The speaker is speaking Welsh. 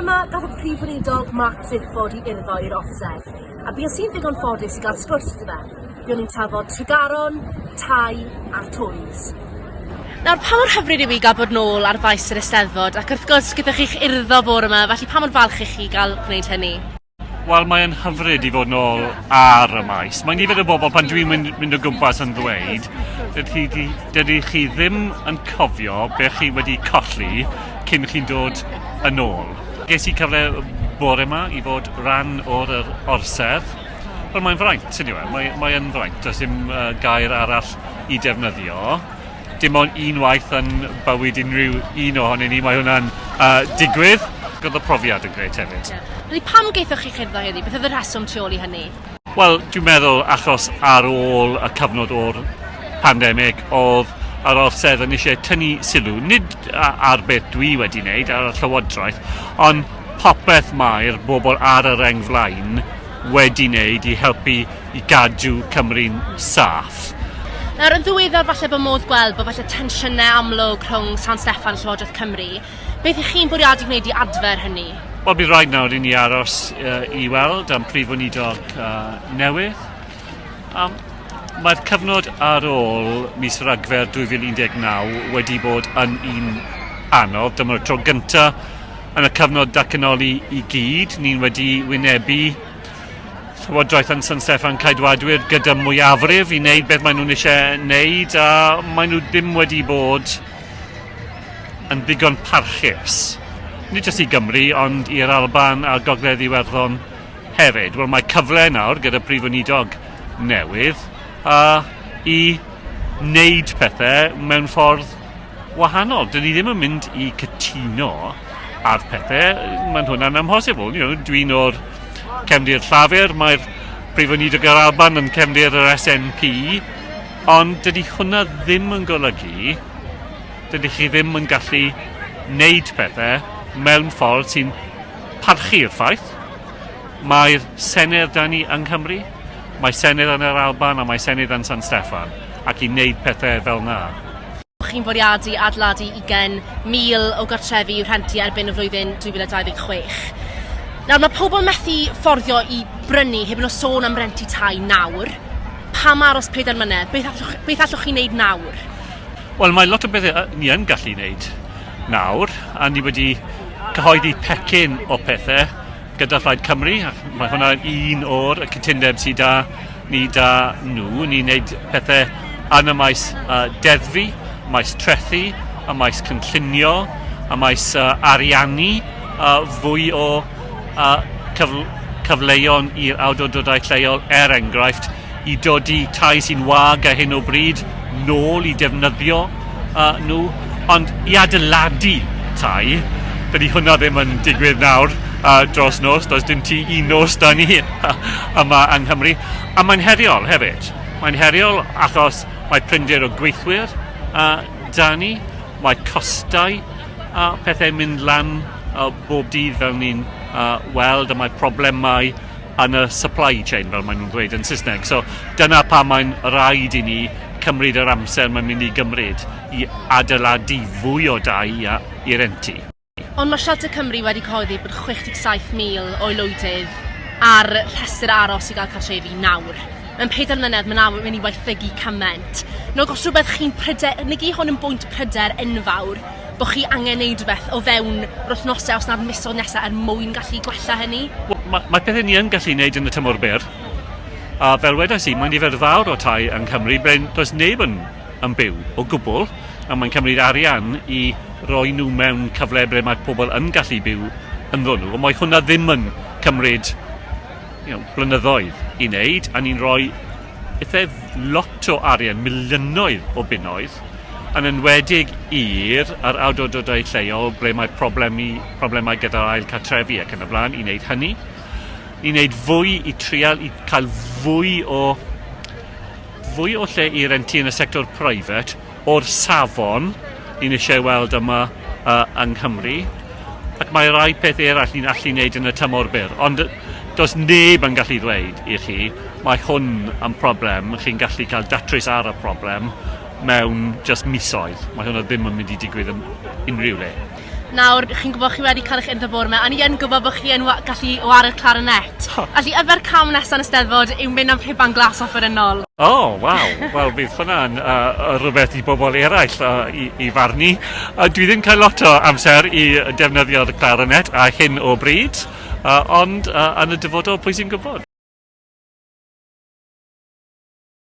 yma gath y prif weinidog Mark Drakeford I urddo i'r ofsedd, a buon sy'n ddigon ffodus I gael sgwrs gyda. Buon ni'n trafod trigaron, tai a'r twyls. Nawr, pa mor hyfryd yw I gael bod nôl ar faes yr Eisteddfod, ac wrth gwrs gyda chi'ch urddo bore yma, felly pa mor falch I chi gael gwneud hynny? Wel, mae'n hyfryd I fod nôl ar y maes. Mae nifer o bobl, pan dwi'n mynd o gwmpas yn ddweud, dydy chi ddim yn cofio be chi wedi colli cyn chi'n dod yn ôl. Ges I cyfle bore yma I fod rhan o'r orsedd. Wel, mae'n fraint, yw e. Mae'n fraint. Does dim gair arall I defnyddio. Dim ond unwaith yn bywyd unrhyw un ohonyn ni, mae hwnna'n digwydd. Gyda y profiad yn greu hefyd. Ydy, pam geithoch chi'ch urddo heddi? Beth oedd y rheswm tu ôl I hynny? Wel, dwi'n meddwl achos ar ôl y cyfnod o'r pandemig, oedd yr orsedd yn eisiau tynnu sylw, nid ar beth dwi wedi wneud, ar y llywodraeth, ond popeth Mae'r bobl ar yr engflaen wedi wneud I helpu I gadw Cymru'n saff. Nawr, yn ddiweddar falle bod modd gweld bod falle tensiynau amlwg rhwng San Steffan a Llywodraeth Cymru. Beth y'ch chi'n bwriadu wneud I adfer hynny? Wel, bydd rhaid nawr I ni aros I weld am prif weinidog newydd. Mae'r cyfnod ar ôl mis Rhagfyr 2019 wedi bod yn un anodd. Dyma'r tro gyntaf yn y cyfnod datganoli I gyd. Ni'n wedi wynebu Llywodraeth yn San Steffan Caedwadwyr gyda mwyafrif I wneud beth maen nhw'n eisiau wneud, a maen nhw ddim wedi bod yn ddigon parchus. Nid jyst I Gymru, ond i'r Alban a Gogledd Iwerddon hefyd. Wel, mae cyfle nawr gyda prif weinidog newydd I wneud pethau mewn ffordd wahanol. Dyn ni ddim yn mynd I cytuno ar pethau. Mae'n hwnna'n amhosibl. Dwi'n o'r cefndir llafur, mae'r prif weinidog yr Alban yn cefndir yr SNP, ond dydy hwnna ddim yn golygu, dydy chi ddim yn gallu wneud pethau mewn ffordd sy'n parchu'r ffaith. Mae'r Senedd da ni yng Nghymru, mae Senedd yn yr Alban a mae Senedd yn San Steffan, ac I wneud pethau fel na. Chi'n bwriadu adeiladu 20,000 o gartrefi i'w rhentu erbyn y flwyddyn 2026. Nawr, mae pobl methu fforddio I brynu heb yn o sôn am renti tai nawr. Pam aros 4 mlynedd? Beth allwch chi wneud nawr? Wel, mae lot o bethau ni yn gallu wneud nawr, a ni wedi cyhoeddi pecyn o pethau gyda Rhaid Cymru. Mae hwnna'n un o'r cytundeb sydd ni da nhw. Ni'n wneud pethau yn y maes deddfu, maes trethu, y maes cynllunio, y maes ariannu, fwy o cyfleon i'r awdurdodau lleol enghraifft I dodi tai sy'n wag a hyn o bryd nôl I defnyddio nhw, ond I adeiladu tai, dydy hwnna ddim yn digwydd nawr dros nos, does dim ti un nos da ni yma yng Nghymru, a mae'n heriol hefyd. Mae'n heriol achos mae prynder o gweithwyr da ni, mae costau pethau mynd lan bob dydd fel ni'n weld, a mae problemau yn y supply chain, fel maen nhw'n dweud yn Saesneg. So, dyna pa mae'n rhaid I ni cymryd yr amser mae'n mynd I gymryd I adeiladu fwy o dai I renti. Ond mae Shelter Cymru wedi cyhoeddi bod 67,000 o aelwydydd ar rhestr aros I gael cartrefi nawr. Mewn 4 mlynedd, mae nawr mynd I waethygu cymaint. Nog os rhywbeth chi'n pryder, negi hwn yn bwynt pryder enfawr, bod chi angen neud rhywbeth o fewn yr wythnosau os na'r misoedd nesaf mwyn gallu gwella hynny? Mae pethau ni yn gallu wneud yn y tymor byr. Fel wedes I, mae'n nifer fawr o tai yng Nghymru ble does neb yn byw o gwbl, a mae'n cymryd arian I roi nhw mewn cyfle ble mae pobl yn gallu byw ynddo nhw, ond mae hwnna ddim yn cymryd blynyddoedd I wneud, a ni'n rhoi lot o arian, miliynoedd o bunnoedd, yn enwedig i'r awdurdodau lleol ble mae problemau gyda'r ail cartrefi ac yn y blaen I wneud hynny. I wneud fwy I trial I cael fwy o lle I renti yn y sector private o'r safon ni'n eisiau weld yma yng Nghymru. Ac mae rai peth eraill ni'n allu wneud yn y tymor byr. Ond does neb yn gallu dweud I chi, mae hwn yn problem, chi'n gallu cael datrys ar y problem mewn just misoedd. Mae hwnna ddim yn mynd I digwydd yn unrhyw le. Nawr, chi'n gwybod chi wedi cael eich unddo bore yma, a ni yn gwybod bod chi yn gallu wario clarinet. Felly, yfe'r cam nesaf yn Eisteddfod yw mynd am rhiban glas offerynnol. Waw. Wel, bydd hwnna'n rhywbeth i bobl eraill i farnu. Dwi ddim cael lot o amser i defnyddio'r clarinet a hyn o bryd, ond yn y dyfodol pwy sy'n gwybod.